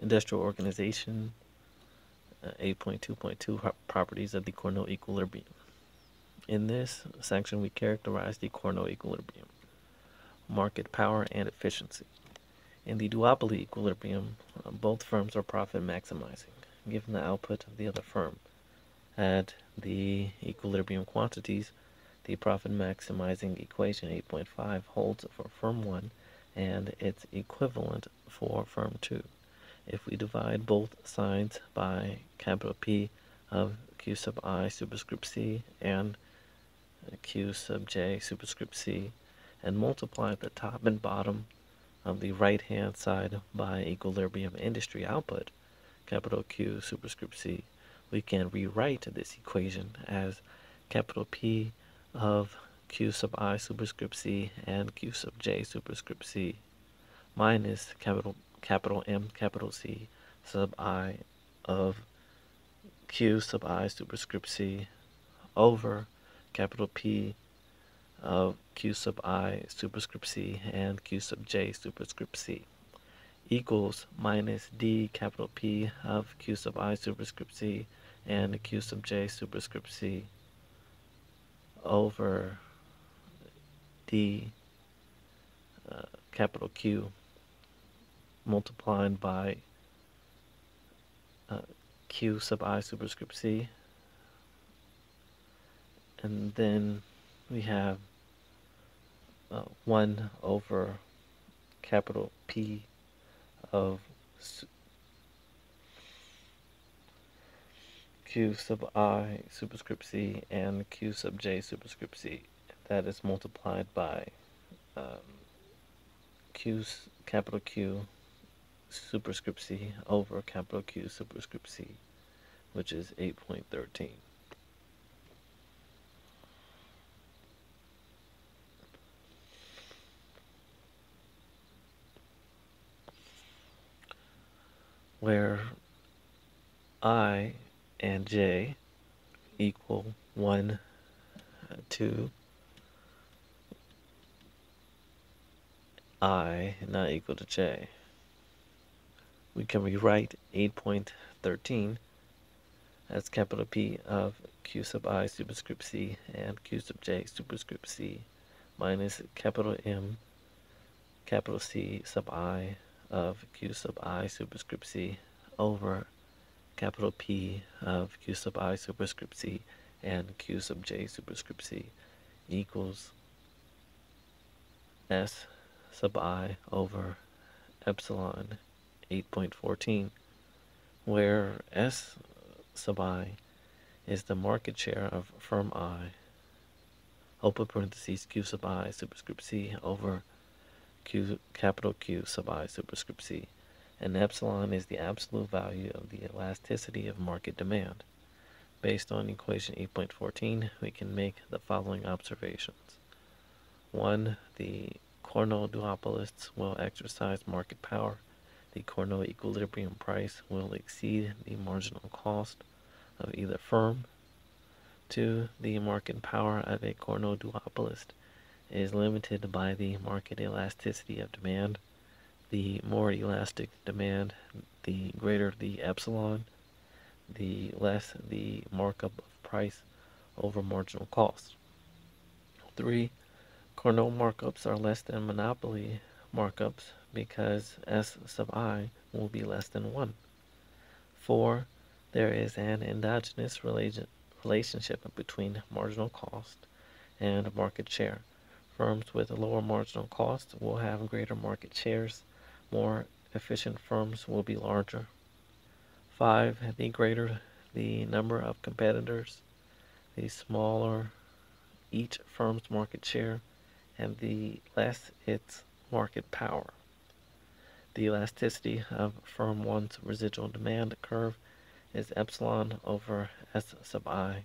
Industrial organization, 8.2.2 properties of the Cournot equilibrium. In this section, we characterize the Cournot equilibrium, market power, and efficiency. In the duopoly equilibrium, both firms are profit maximizing, given the output of the other firm. At the equilibrium quantities, the profit maximizing equation 8.5 holds for firm 1 and its equivalent for firm 2. If we divide both sides by capital P of Q sub I superscript C and Q sub J superscript C and multiply the top and bottom of the right-hand side by equilibrium industry output, capital Q superscript C, we can rewrite this equation as capital P of Q sub I superscript C and Q sub J superscript C minus capital M capital C sub I of Q sub I superscript C over capital P of Q sub I superscript C and Q sub J superscript C equals minus D capital P of Q sub I superscript C and Q sub J superscript C over D capital Q multiplied by Q sub I superscript C, and then we have 1 over capital P of Q sub I superscript C and Q sub J superscript C. That is multiplied by capital Q superscript C over capital Q superscript C, which is 8.13. Where I and J equal 1, 2, I not equal to J. We can rewrite 8.13 as capital P of Q sub I superscript C and Q sub J superscript C minus capital M capital C sub I of Q sub I superscript C over capital P of Q sub I superscript C and Q sub J superscript C equals S sub I over epsilon 8.14, where S sub I is the market share of firm I, open parentheses Q sub I superscript C over capital Q sub I superscript C, and epsilon is the absolute value of the elasticity of market demand. Based on equation 8.14, we can make the following observations. 1. The Cournot duopolists will exercise market power. The Cournot equilibrium price will exceed the marginal cost of either firm. 2. The market power of a Cournot duopolist is limited by the market elasticity of demand. The more elastic demand, the greater the epsilon, the less the markup of price over marginal cost. 3. Cournot markups are less than monopoly markups because S sub I will be less than 1. 4. There is an endogenous relationship between marginal cost and market share. Firms with lower marginal cost will have greater market shares. More efficient firms will be larger. 5. The greater the number of competitors, the smaller each firm's market share, and the less its market power. The elasticity of firm 1's residual demand curve is epsilon over S sub I.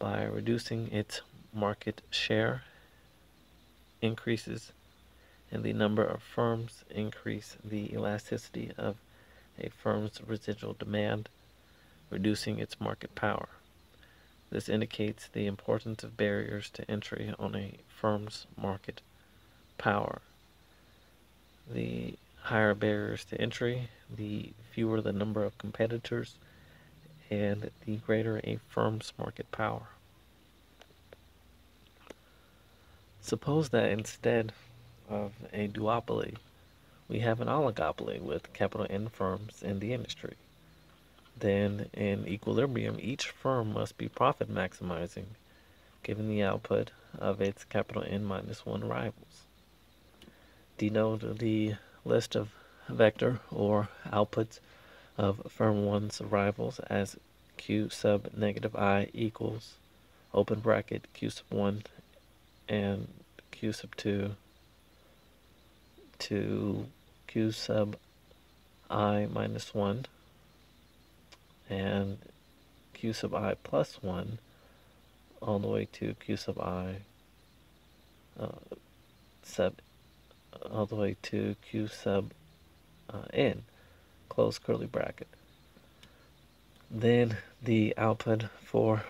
By reducing its market share, increases in the number of firms, increase the elasticity of a firm's residual demand, reducing its market power. This indicates the importance of barriers to entry on a firm's market power. The higher barriers to entry, the fewer the number of competitors, and the greater a firm's market power. Suppose that instead of a duopoly, we have an oligopoly with capital N firms in the industry. Then, in equilibrium, each firm must be profit maximizing, given the output of its capital N minus 1 rivals. Denote the list of vector or outputs of firm 1's rivals as Q sub negative I equals open bracket Q sub 1 and Q sub 2 to Q sub I minus 1 and Q sub I plus 1 all the way to Q sub I sub all the way to Q sub N, close curly bracket. Then the output for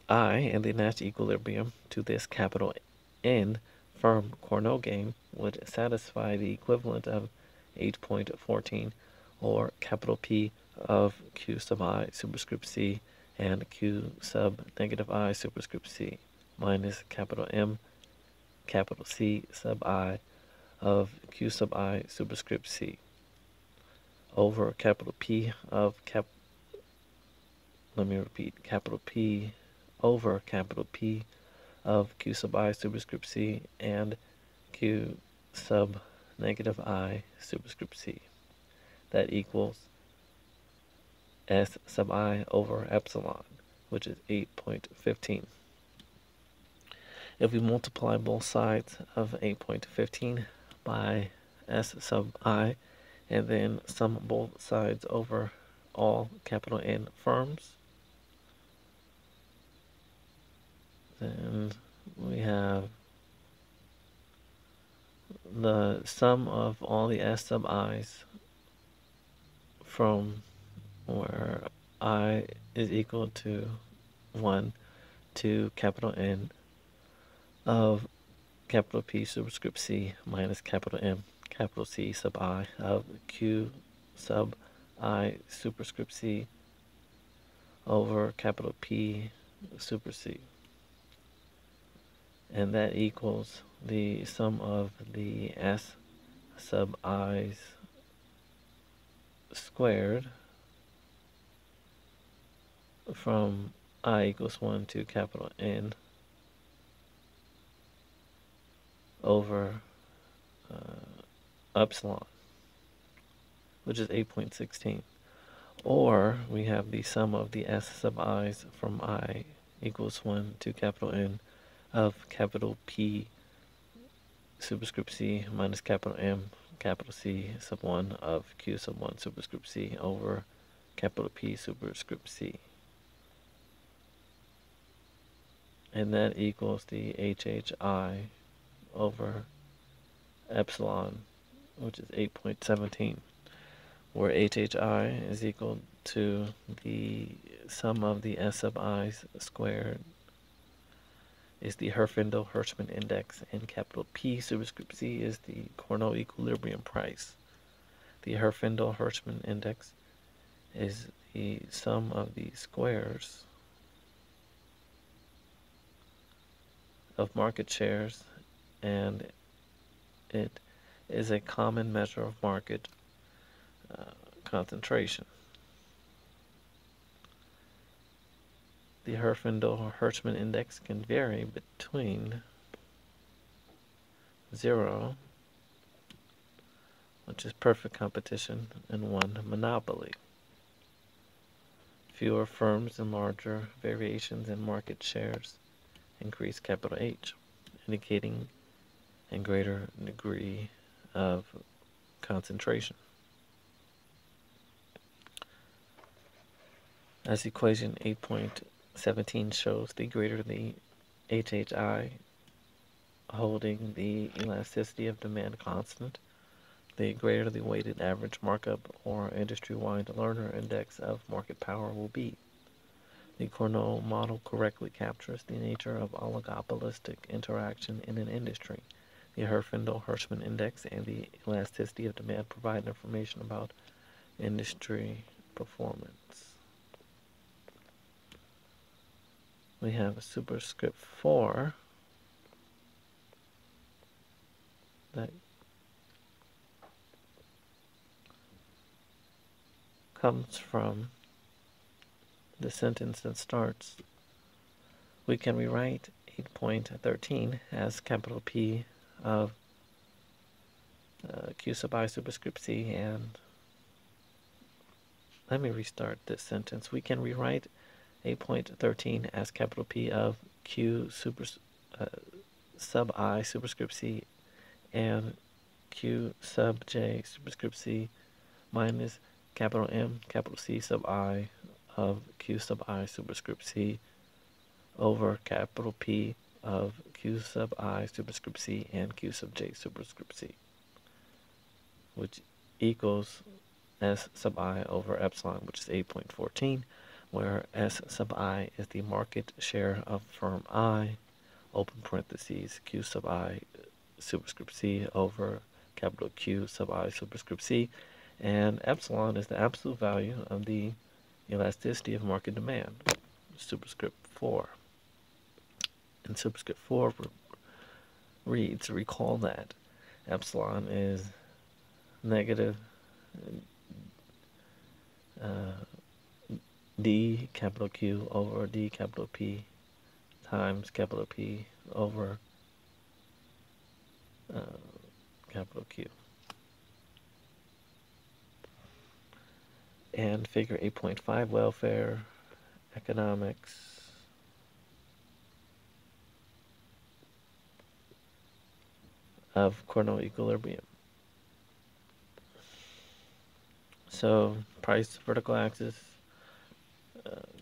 I in the Nash equilibrium to this capital N firm Cournot game would satisfy the equivalent of 8.14 or capital P of Q sub I superscript C and Q sub negative I superscript C minus capital M capital C sub I of Q sub I superscript C over capital P of capital P over capital P of Q sub I superscript C and Q sub negative I superscript C. That equals S sub I over epsilon, which is 8.15. If we multiply both sides of 8.15 by S sub I and then sum both sides over all capital N firms, then we have the sum of all the S sub I's from where I is equal to 1 to capital N of capital P superscript C minus capital M capital C sub I of Q sub I superscript C over capital P super C. And that equals the sum of the S sub I's squared from I equals 1 to capital N over epsilon, which is 8.16. Or we have the sum of the S sub I's from I equals 1 to capital N of capital P superscript C minus capital M capital C sub 1 of Q sub 1 superscript C over capital P superscript C. And that equals the HHI over epsilon, which is 8.17, where HHI is equal to the sum of the S sub I's squared is the Herfindahl-Hirschman index, and capital P superscript C is the Cournot equilibrium price. The Herfindahl-Hirschman index is the sum of the squares of market shares, and it is a common measure of market concentration. The Herfindahl-Hirschman index can vary between 0, which is perfect competition, and 1, monopoly. Fewer firms and larger variations in market shares increase capital H, indicating a greater degree of concentration. As equation 8.17 shows, the greater the HHI holding the elasticity of demand constant, the greater the weighted average markup or industry-wide Lerner index of market power will be. The Cournot model correctly captures the nature of oligopolistic interaction in an industry, The Herfindahl-Hirschman Index and the elasticity of demand provide information about industry performance. We have a superscript 4 that comes from the sentence that starts, we can rewrite 8.13 as capital P of Q sub I superscript C, and let me restart this sentence. We can rewrite 8.13 as capital P of Q sub I superscript C and Q sub J superscript C minus capital M capital C sub I of Q sub I superscript C over capital P of Q sub I superscript C and Q sub J superscript C, which equals S sub I over epsilon, which is 8.14, where S sub I is the market share of firm I, open parentheses, Q sub I superscript C over capital Q sub I superscript C, and epsilon is the absolute value of the elasticity of market demand, superscript 4. And superscript 4 reads, recall that epsilon is negative D capital Q over D capital P times capital P over capital Q. And figure 8.5, welfare economics of Cournot equilibrium. So price vertical axis,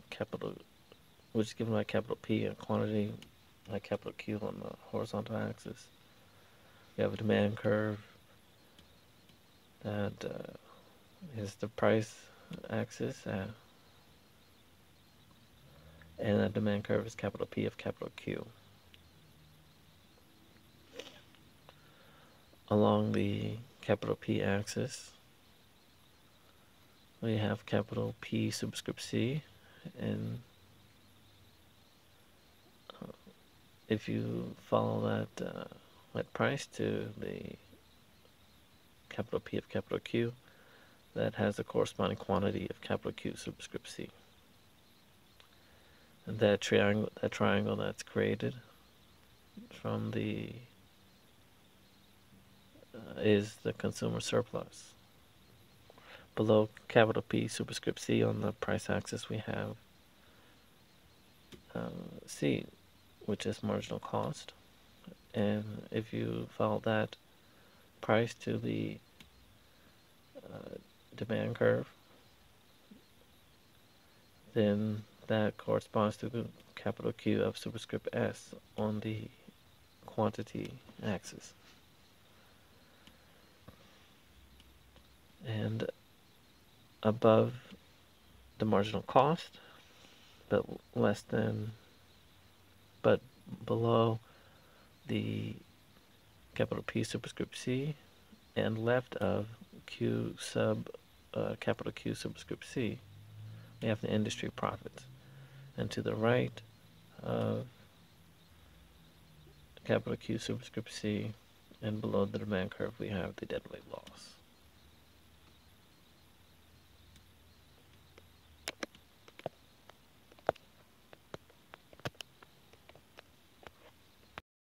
capital, which is given by capital P, and quantity by capital Q on the horizontal axis. You have a demand curve that is the price axis, and that demand curve is capital P of capital Q. Along the capital P axis, we have capital P superscript C, and if you follow that price to the capital P of capital Q, that has a corresponding quantity of capital Q superscript C. And that triangle that's created from the is the consumer surplus. Below capital P superscript C on the price axis, we have C, which is marginal cost. And if you follow that price to the demand curve, then that corresponds to the capital Q of superscript S on the quantity axis. And above the marginal cost, but below the capital P superscript C, and left of Q sub capital Q superscript C, we have the industry profits. And to the right of capital Q superscript C and below the demand curve, we have the deadweight loss.